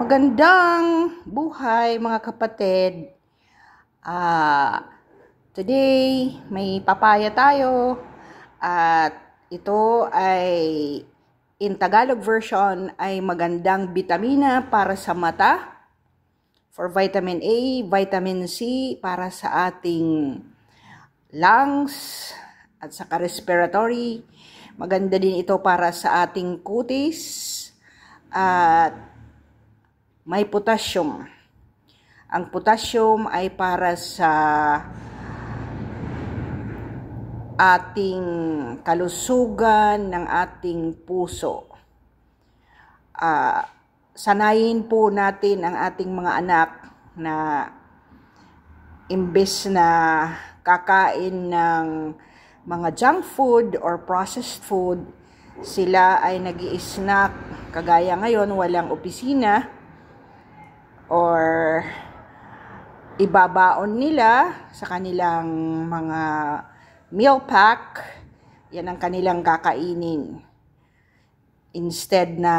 Magandang buhay mga kapatid. Today may papaya tayo at ito ay in Tagalog version ay magandang bitamina para sa mata, for vitamin A, vitamin C para sa ating lungs at saka respiratory. Maganda din ito para sa ating kutis at may potassium. Ang potassium ay para sa ating kalusugan ng ating puso. Sanayin po natin ang ating mga anak na imbes na kakain ng mga junk food or processed food, sila ay nag-i-snack. Kagaya ngayon, walang opisina, or ibabaon nila sa kanilang mga meal pack, yan ang kanilang kakainin. Instead na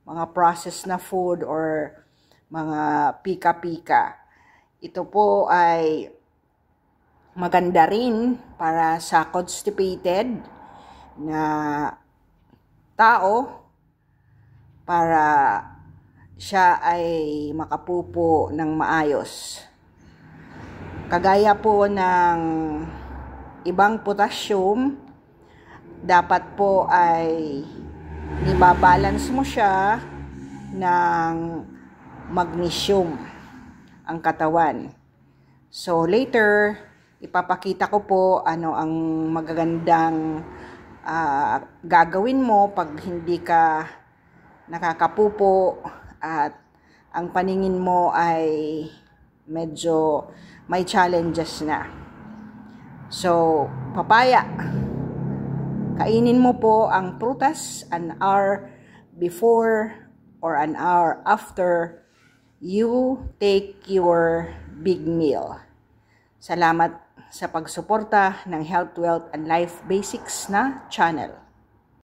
mga processed na food or mga pika-pika. Ito po ay maganda rin para sa constipated na tao, para siya ay makapupo ng maayos. Kagaya po ng ibang potassium, dapat po ay ibabalance mo siya ng magnesium ang katawan. So later, ipapakita ko po ano ang magagandang gagawin mo pag hindi ka nakakapupo at ang paningin mo ay medyo may challenges na. So, papaya. Kainin mo po ang prutas an hour before or an hour after you take your big meal. Salamat sa pagsuporta ng Health, Wealth, and Life Basics na channel.